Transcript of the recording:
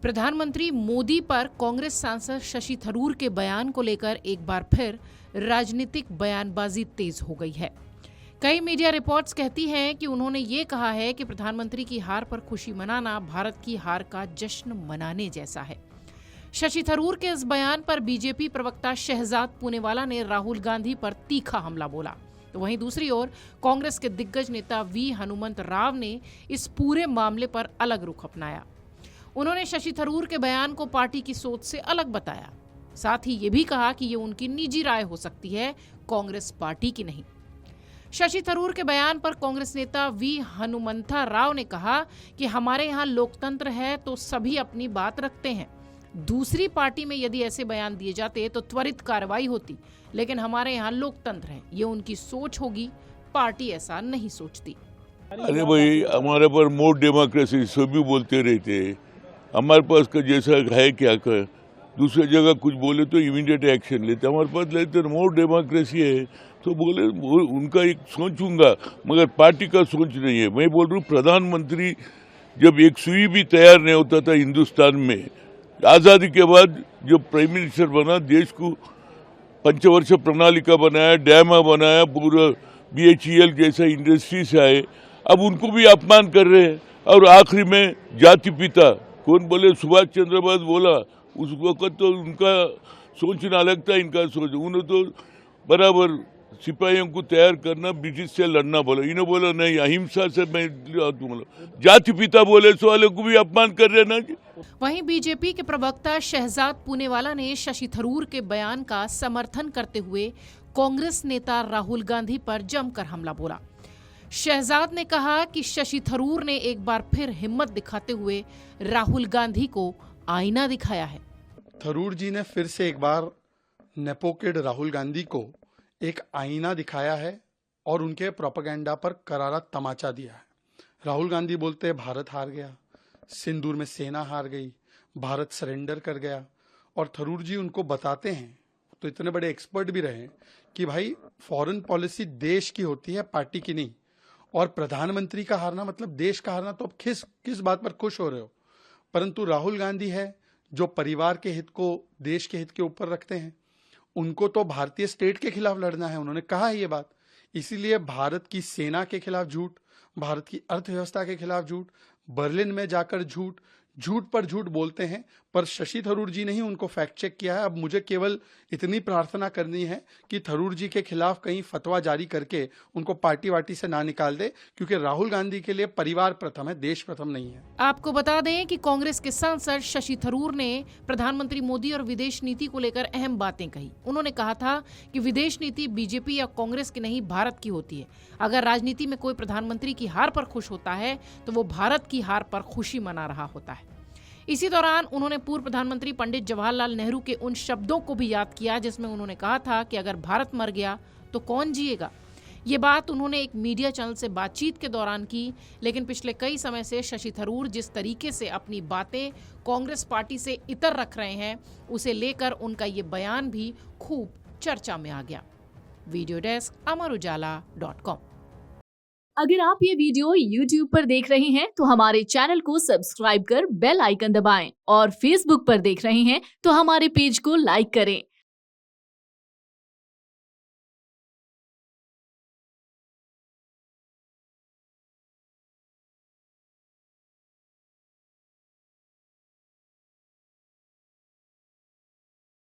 प्रधानमंत्री मोदी पर कांग्रेस सांसद शशि थरूर के बयान को लेकर एक बार फिर राजनीतिक बयानबाजी तेज हो गई है। कई मीडिया रिपोर्ट्स कहती हैं कि उन्होंने ये कहा है कि प्रधानमंत्री की हार पर खुशी मनाना भारत की हार का जश्न मनाने जैसा है। शशि थरूर के इस बयान पर बीजेपी प्रवक्ता शहजाद पूनेवाला ने राहुल गांधी पर तीखा हमला बोला, तो वहीं दूसरी ओर कांग्रेस के दिग्गज नेता वी हनुमंत राव ने इस पूरे मामले पर अलग रुख अपनाया। उन्होंने शशि थरूर के बयान को पार्टी की सोच से अलग बताया। साथ ही ये भी कहा कि ये उनकी निजी राय हो सकती है, कांग्रेस पार्टी की नहीं। शशि थरूर के बयान पर कांग्रेस नेता वी हनुमंथा राव ने कहा कि हमारे यहाँ लोकतंत्र है तो सभी अपनी बात रखते हैं। दूसरी पार्टी में यदि ऐसे बयान दिए जाते तो त्वरित कार्रवाई होती, लेकिन हमारे यहाँ लोकतंत्र है, ये उनकी सोच होगी, पार्टी ऐसा नहीं सोचती। अरे भाई, हमारे पर मोर डेमोक्रेसी सभी बोलते रहते हैं, हमारे पास का जैसा है क्या कर, दूसरी जगह कुछ बोले तो इमीडिएट एक्शन लेते, हमारे पास लेते मोर डेमोक्रेसी है तो बोले उनका एक सोचूंगा, मगर पार्टी का सोच नहीं है। मैं बोल रहा हूँ, प्रधानमंत्री जब एक सुई भी तैयार नहीं होता था हिंदुस्तान में, आज़ादी के बाद जब प्राइम मिनिस्टर बना, देश को पंचवर्ष प्रणालिका बनाया, डैम बनाया, पूरा BHEL जैसा इंडस्ट्रीज आए, अब उनको भी अपमान कर रहे हैं। और आखिरी में जाति पिता कौन बोले, सुभाष चंद्र बोस बोला, उस वक्त तो उनका सोचना अलग था, इनका सोच। उन्होंने तो बराबर सिपाहियों को तैयार करना, ब्रिटिश से लड़ना बोला, इन्होंने बोला नहीं, अहिंसा से मैं जाति पिता बोले सो वाले को भी अपमान कर रहे ना जी। वहीं बीजेपी के प्रवक्ता शहजाद पूनेवाला ने शशि थरूर के बयान का समर्थन करते हुए कांग्रेस नेता राहुल गांधी पर जमकर हमला बोला। शहजाद ने कहा कि शशि थरूर ने एक बार फिर हिम्मत दिखाते हुए राहुल गांधी को आईना दिखाया है। थरूर जी ने फिर से एक बार नेपोकिड राहुल गांधी को एक आईना दिखाया है और उनके प्रोपेगेंडा पर करारा तमाचा दिया है। राहुल गांधी बोलते हैं भारत हार गया, सिंदूर में सेना हार गई, भारत सरेंडर कर गया, और थरूर जी उनको बताते हैं, तो इतने बड़े एक्सपर्ट भी रहे, कि भाई फॉरेन पॉलिसी देश की होती है, पार्टी की नहीं। और प्रधानमंत्री का हारना मतलब देश का हारना, तो अब किस बात पर खुश हो रहे हो। परंतु राहुल गांधी है जो परिवार के हित को देश के हित के ऊपर रखते हैं, उनको तो भारतीय स्टेट के खिलाफ लड़ना है, उन्होंने कहा है ये बात। इसीलिए भारत की सेना के खिलाफ झूठ, भारत की अर्थव्यवस्था के खिलाफ झूठ, बर्लिन में जाकर झूठ पर झूठ बोलते हैं। पर शशि थरूर जी ने ही उनको फैक्ट चेक किया है। अब मुझे केवल इतनी प्रार्थना करनी है कि थरूर जी के खिलाफ कहीं फतवा जारी करके उनको पार्टी वार्टी से ना निकाल दे, क्योंकि राहुल गांधी के लिए परिवार प्रथम है, देश प्रथम नहीं है। आपको बता दें कि कांग्रेस के सांसद शशि थरूर ने प्रधानमंत्री मोदी और विदेश नीति को लेकर अहम बातें कही। उन्होंने कहा था कि विदेश नीति बीजेपी या कांग्रेस की नहीं, भारत की होती है। अगर राजनीति में कोई प्रधानमंत्री की हार पर खुश होता है तो वो भारत की हार पर खुशी मना रहा होता है। इसी दौरान उन्होंने पूर्व प्रधानमंत्री पंडित जवाहरलाल नेहरू के उन शब्दों को भी याद किया जिसमें उन्होंने कहा था कि अगर भारत मर गया तो कौन जिएगा। ये बात उन्होंने एक मीडिया चैनल से बातचीत के दौरान की। लेकिन पिछले कई समय से शशि थरूर जिस तरीके से अपनी बातें कांग्रेस पार्टी से इतर रख रहे हैं, उसे लेकर उनका ये बयान भी खूब चर्चा में आ गया। Video desk amarujala.com। अगर आप ये वीडियो YouTube पर देख रहे हैं तो हमारे चैनल को सब्सक्राइब कर बेल आइकन दबाएं, और Facebook पर देख रहे हैं तो हमारे पेज को लाइक करें।